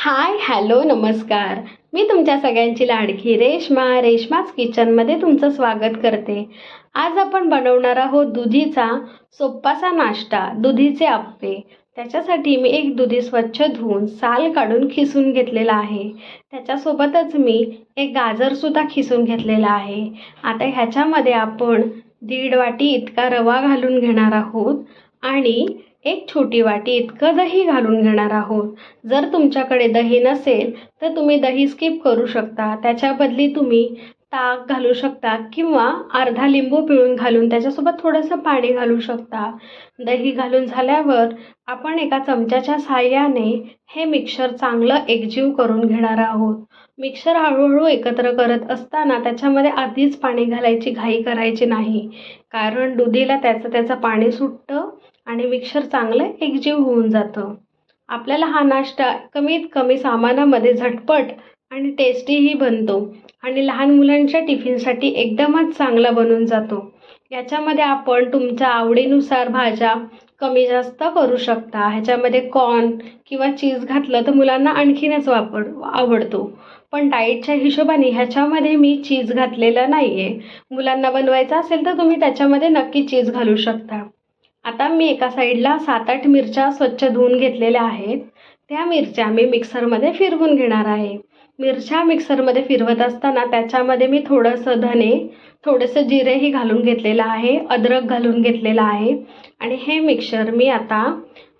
Hi hello नमस्कार. मी तुमच्या सगळ्यांची लाडकी रेश्माच किचनमध्ये तुमचं स्वागत करते. आज आपण बनवणार आहोत दुधीचा सोप्पासा नाश्ता, दुधीचे आप्पे. त्याच्यासाठी मी एक दुधी स्वच्छ धुवून साल काढून खिसून घेतलेला आहे. त्याच्यासोबतच मी एक गाजरसुद्धा खिसून घेतलेला आहे. आता ह्याच्यामध्ये आपण 1.5 वाटी इतका रवा घालून घेणार आहोत आणि एक छोटी वाटी इतकं दही घालून घेणार आहोत. जर तुमच्याकडे दही नसेल तर तुम्ही दही स्किप करू शकता. त्याच्या बदली तुम्ही ताक घालू शकता किंवा अर्धा लिंबू पिळून घालून त्याच्यासोबत थोडंसं पाणी घालू शकता. दही घालून झाल्यावर आपण एका चमच्याच्या साहाय्याने हे मिक्सर चांगलं एकजीव करून घेणार आहोत. मिक्सर हळूहळू एकत्र करत असताना त्याच्यामध्ये आधीच पाणी घालायची घाई करायची नाही, कारण दुधीला त्याचं पाणी सुटतं आणि मिक्सर चांगलं एकजीव होऊन जातं. आपल्याला हा नाश्ता कमीत कमी सामानामध्ये झटपट आणि टेस्टीही बनतो आणि लहान मुलांच्या टिफिनसाठी एकदमच चांगला बनून जातो. याच्यामध्ये आपण तुमच्या आवडीनुसार भाज्या कमी जास्त करू शकता. ह्याच्यामध्ये कॉर्न किंवा चीज घातलं तर मुलांना आणखीनच आवडतो. पण डाएटच्या हिशोबाने ह्याच्यामध्ये मी चीज घातलेलं नाही आहे. मुलांना बनवायचं असेल तर तुम्ही त्याच्यामध्ये नक्की चीज घालू शकता. आता मी एका साईडला 7-8 मिरच्या स्वच्छ धुवून घेतलेल्या आहेत. त्या मिरच्या मी मिक्सरमध्ये फिरवून घेणार आहे. मिरच्या मिक्सरमध्ये फिरवत असताना त्याच्यामध्ये मी थोडंसं धने, थोडंसं जिरेही घालून घेतलेलं आहे, अद्रक घालून घेतलेलं आहे आणि हे मिक्सर मी आता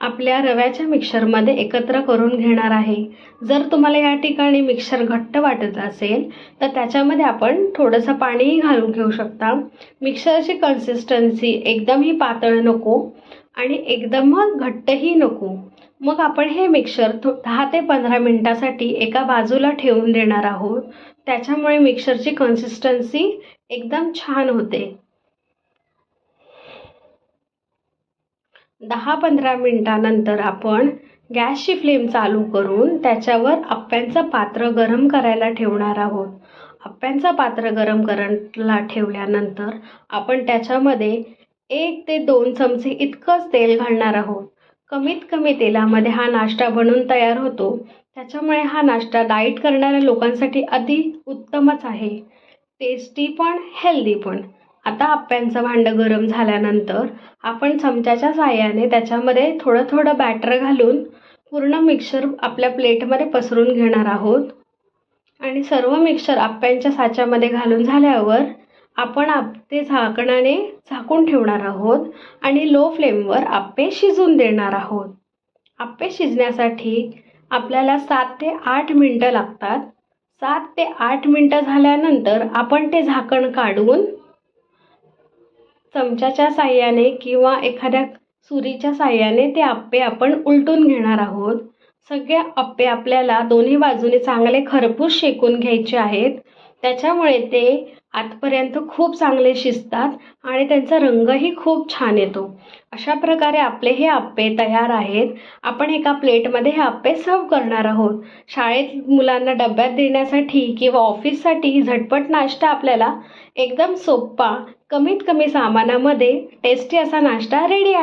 आपल्या रव्याच्या मिक्सरमध्ये एकत्र करून घेणार आहे. जर तुम्हाला या ठिकाणी मिक्सर घट्ट वाटत असेल तर त्याच्यामध्ये आपण थोडंसं पाणीही घालून घेऊ शकता. मिक्सरची कन्सिस्टन्सी एकदमही पातळ नको आणि एकदम घट्टही नको. मग आपण हे मिक्सर 10 ते 15 मिनिटासाठी एका बाजूला ठेवून देणार आहोत. त्याच्यामुळे मिक्सरची कन्सिस्टन्सी एकदम छान होते. 10-15 मिनिटानंतर आपण गॅसची फ्लेम चालू करून त्याच्यावर आप्यांचं पात्र गरम करायला ठेवणार आहोत. आप्यांचं पात्र गरम करायला ठेवल्यानंतर आपण त्याच्यामध्ये 1 ते 2 चमचे इतकंच तेल घालणार आहोत. कमीत कमी तेलामध्ये हा नाश्ता बनून तयार होतो. त्याच्यामुळे हा नाश्ता डाएट करणाऱ्या लोकांसाठी अति उत्तमच आहे. टेस्टी पण हेल्दी पण. आता आप्यांचं भांडं गरम झाल्यानंतर आपण चमच्याच्या साहाय्याने त्याच्यामध्ये थोडं थोडं बॅटर घालून पूर्ण मिक्सर आपल्या प्लेटमध्ये पसरून घेणार आहोत आणि सर्व मिक्सर आप्यांच्या साच्यामध्ये घालून झाल्यावर आपण ते झाकणाने झाकून ठेवणार आहोत आणि लो फ्लेमवर आप्पे शिजून देणार आहोत. आप्पे शिजण्यासाठी आपल्याला 7 ते 8 मिनटं लागतात. 7 ते 8 मिनटं झाल्यानंतर आपण ते झाकण काढून चमच्याच्या साहाय्याने किंवा एखाद्या सुरीच्या साहाय्याने ते आप्पे आपण उलटून घेणार आहोत. सगळे आप्पे आपल्याला दोन्ही बाजूने चांगले खरपूस शेकून घ्यायचे आहेत. त्याच्यामुळे ते आतपर्यंत खूप चांगले शिजतात आणि त्यांचा रंगही खूप छान येतो. अशा प्रकारे आपले हे आप्पे तयार आहेत. आपण एका प्लेटमध्ये हे आप्पे सर्व करणार आहोत. शाळेत मुलांना डब्यात देण्यासाठी किंवा ऑफिससाठी झटपट नाश्ता आपल्याला एकदम सोप्पा, कमीत कमी सामानामध्ये टेस्टी असा नाश्ता रेडी आहे.